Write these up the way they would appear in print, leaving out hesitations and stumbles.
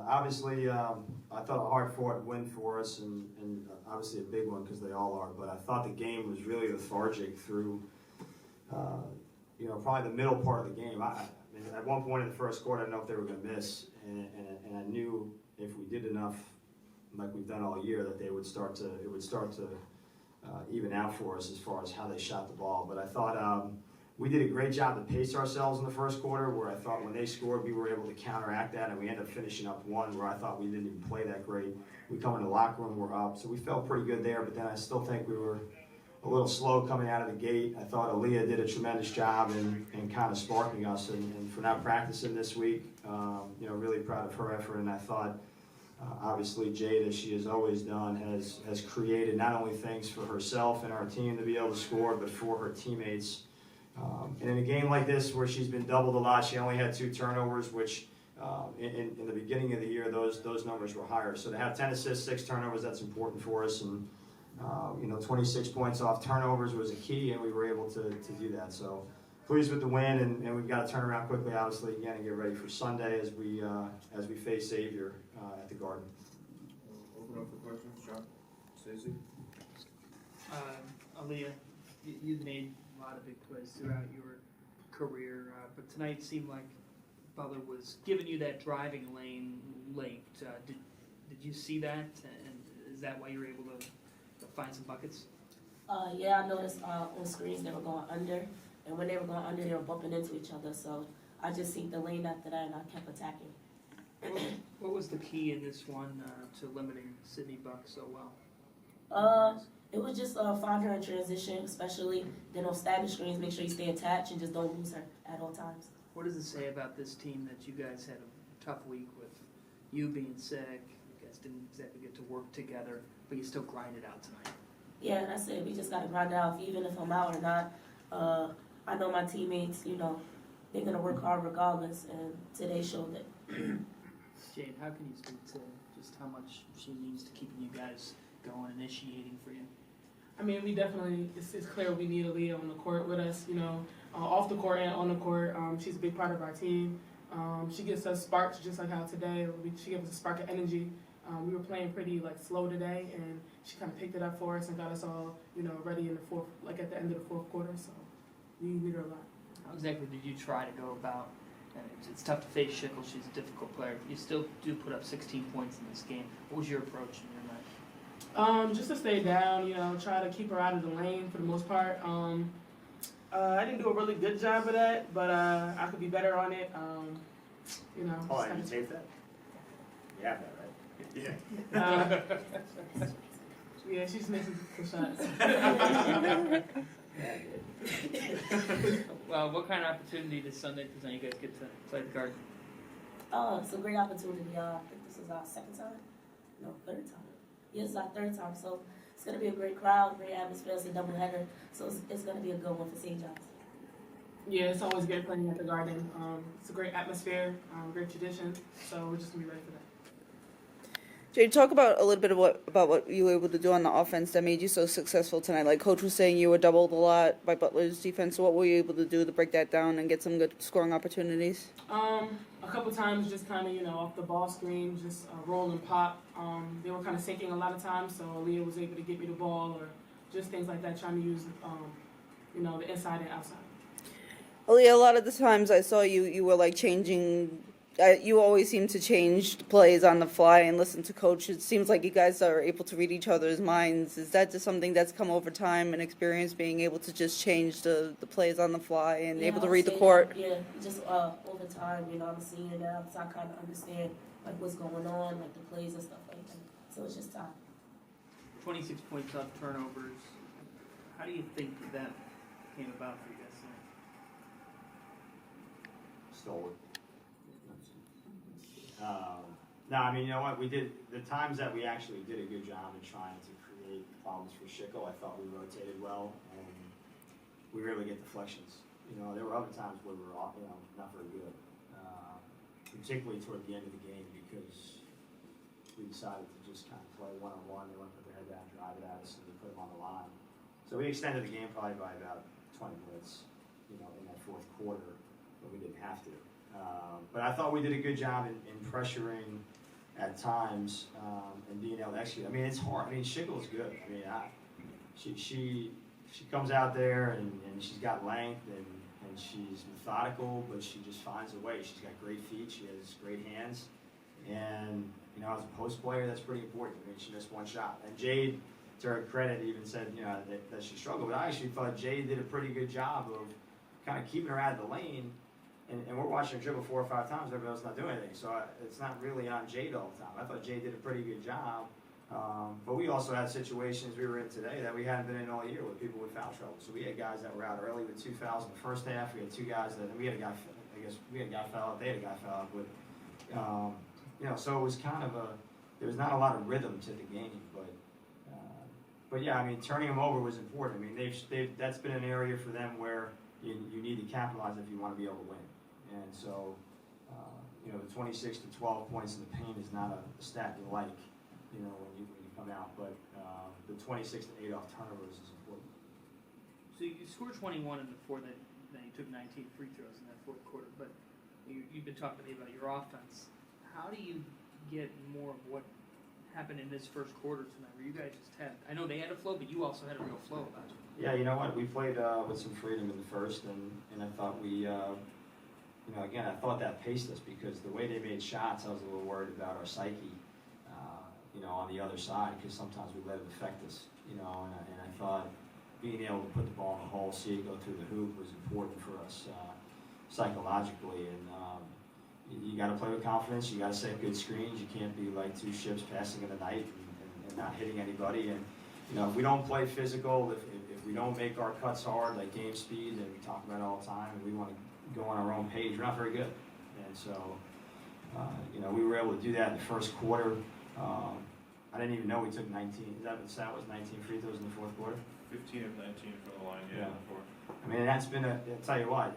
Obviously, I thought a hard-fought win for us, and obviously a big one because they all are. But I thought the game was really lethargic through, probably the middle part of the game. I mean, at one point in the first quarter, I didn't know if they were going to miss, and I knew if we did enough, like we've done all year, that it would start to even out for us as far as how they shot the ball. But I thought we did a great job to pace ourselves in the first quarter, where I thought when they scored, we were able to counteract that, and we ended up finishing up one where I thought we didn't even play that great. We come in the locker room, we're up, so we felt pretty good there, but then I still think we were a little slow coming out of the gate. I thought Aaliyah did a tremendous job in kind of sparking us, and for not practicing this week, really proud of her effort, and I thought obviously Jade, as she has always done, has created not only things for herself and our team to be able to score, but for her teammates. And in a game like this where she's been doubled a lot, she only had 2 turnovers, which in the beginning of the year, those numbers were higher. So to have 10 assists, 6 turnovers, that's important for us. And 26 points off turnovers was a key, and we were able to do that. So pleased with the win, and we've got to turn around quickly, obviously, again, and get ready for Sunday as we face Xavier at the Garden. Open up for questions, John, Stacey. Aaliyah, you've made a lot of big plays throughout your career, but tonight seemed like Butler was giving you that driving lane late. Did you see that, and is that why you were able to find some buckets? Yeah, I noticed on screens they were going under, and when they were going under, they were bumping into each other. So I just seen the lane after that, and I kept attacking. What was the key in this one to limiting Sydney Buck so well? It was just find her in transition, especially then on static screens. Make sure you stay attached and just don't lose her at all times. What does it say about this team that you guys had a tough week with you being sick? You guys didn't exactly get to work together, but you still grinded out tonight. Yeah, that's it. We just got to grind it out, even if I'm out or not. I know my teammates, they're going to work hard regardless, and today showed it. Jade, how can you speak to just how much she means to keeping you guys going, initiating for you? I mean, we definitely, it's clear we need Aaliyah on the court with us, off the court and on the court. She's a big part of our team. She gives us sparks, just like how today, she gave us a spark of energy. We were playing pretty slow today, and she kind of picked it up for us and got us all, ready in the fourth, at the end of the fourth quarter. So we need her a lot. How exactly did you try to go about? And it's tough to face Schickel. She's a difficult player. You still do put up 16 points in this game. What was your approach in your night? Just to stay down, try to keep her out of the lane for the most part. I didn't do a really good job of that, but I could be better on it. Oh, I didn't tape that? You have that, right? Yeah. Yeah, she's missing some shots. Well, what kind of opportunity does Sunday present? You guys get to play the Garden? It's a great opportunity. I think this is our second time. No, third time. Yeah, it's our third time. So it's going to be a great crowd, great atmosphere. It's a doubleheader. So it's going to be a good one for St. John's. Yeah, it's always great playing at the Garden. It's a great atmosphere, great tradition. So we're just going to be ready for that. Jade, talk about a little bit about what you were able to do on the offense that made you so successful tonight. Like Coach was saying, you were doubled a lot by Butler's defense. So what were you able to do to break that down and get some good scoring opportunities? A couple times just kind of, off the ball screen, just roll and pop. They were kind of sinking a lot of times, so Aaliyah was able to get me the ball or just things like that, trying to use, the inside and outside. Aaliyah, a lot of the times I saw you were changing. You always seem to change the plays on the fly and listen to Coach. It seems like you guys are able to read each other's minds. Is that just something that's come over time and experience, being able to just change the plays on the fly and able to read the court? Yeah, just over time, I'm a senior now, so I kind of understand what's going on, the plays and stuff like that. So it's just time. 26 points off turnovers. How do you think that came about for you guys tonight? Stole it. No, I mean, you know what? We did the times that we actually did a good job in trying to create problems for Schickel. I thought we rotated well, and we really get deflections. There were other times where we were, not very good, particularly toward the end of the game because we decided to just kind of play one-on-one. They want to put their head down, drive it at us, and we put them on the line. So we extended the game probably by about 20 minutes, in that fourth quarter, but we didn't have to. But I thought we did a good job in pressuring at times, and being able to execute. I mean, it's hard. I mean, Shickle's good. I mean, she comes out there and she's got length and she's methodical, but she just finds a way. She's got great feet. She has great hands, and you know, as a post player, that's pretty important. I mean, she missed one shot, and Jade, to her credit, even said, you know, that she struggled. But I actually thought Jade did a pretty good job of kind of keeping her out of the lane. And we're watching her dribble 4 or 5 times, everybody else not doing anything. So it's not really on Jade all the time. I thought Jade did a pretty good job. But we also had situations we were in today that we hadn't been in all year with people with foul trouble. So we had guys that were out early with 2 fouls in the first half. We had 2 guys that, we had a guy, I guess, we had a guy foul out, they had a guy foul out. But, you know, so it was kind of there was not a lot of rhythm to the game. But yeah, I mean, turning them over was important. I mean, that's been an area for them where you need to capitalize if you want to be able to win. And so, you know, the 26 to 12 points in the paint is not a stat you like, you know, when you come out. But the 26 to 8 off turnovers is important. So you scored 21 in the fourth, then you took 19 free throws in that fourth quarter. But you've been talking to me about your offense. How do you get more of what happened in this first quarter tonight, where you guys just had, I know they had a flow, but you also had a real flow about you. Yeah, you know what? We played with some freedom in the first, and I thought we, you know, again, I thought that paced us because the way they made shots, I was a little worried about our psyche, you know, on the other side, because sometimes we let it affect us, you know, and I thought being able to put the ball in the hole, see it go through the hoop was important for us psychologically, and you got to play with confidence. You got to set good screens. You can't be like 2 ships passing in the night and not hitting anybody. And you know, if we don't play physical, if we don't make our cuts hard, like game speed, and we talk about it all the time, and we want to go on our own page, we're not very good. And so, you know, we were able to do that in the first quarter. I didn't even know we took 19. Is that what the stat was? 19 free throws in the fourth quarter. 15 of 19 from the line, yeah. I mean, that's been I'll tell you what,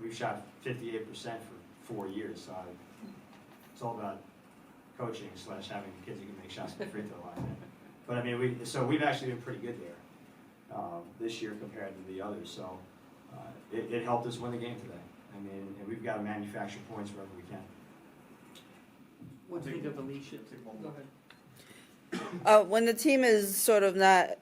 we've shot 58% for 4 years, so it's all about coaching / having kids who can make shots at the free throw line. But I mean, we've actually been pretty good there this year compared to the others. So it helped us win the game today. I mean, and we've got to manufacture points wherever we can. What do you think of Aaliyah? Go ahead. When the team is sort of not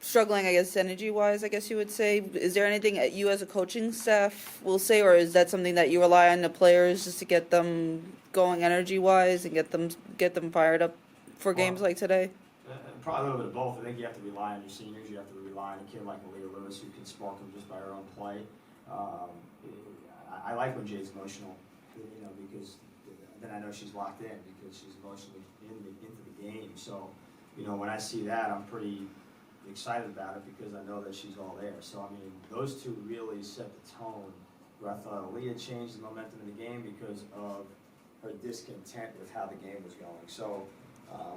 struggling, I guess, energy-wise, I guess you would say, is there anything that you as a coaching staff will say, or is that something that you rely on the players just to get them going energy-wise and get them fired up for games like today? Probably a little bit of both. I think you have to rely on your seniors. You have to rely on a kid like Aaliyah Lewis who can spark them just by her own play. I like when Jade's emotional, you know, because then I know she's locked in because she's emotionally into the game. So, you know, when I see that, I'm pretty excited about it because I know that she's all there. So, I mean, those two really set the tone where I thought Aaliyah changed the momentum of the game because of her discontent with how the game was going. So,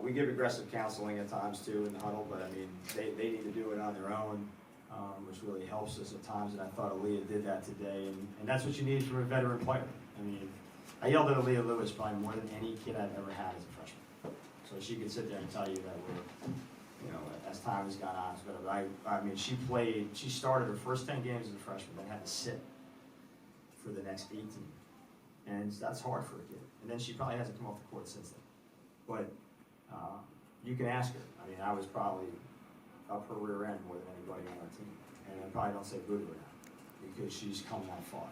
we give aggressive counseling at times too in the huddle, but I mean, they need to do it on their own, which really helps us at times, and I thought Aaliyah did that today, and that's what you need from a veteran player. I mean, I yelled at Aaliyah Lewis probably more than any kid I've ever had as a freshman. So she could sit there and tell you that we're, you know, as time has gone on, it's better. But I mean, she started her first 10 games as a freshman, then had to sit for the next 18. And that's hard for a kid. And then she probably hasn't come off the court since then. But you can ask her. I mean, I was probably up her rear end more than anybody on our team. And I probably don't say boo to her now because she's come that far.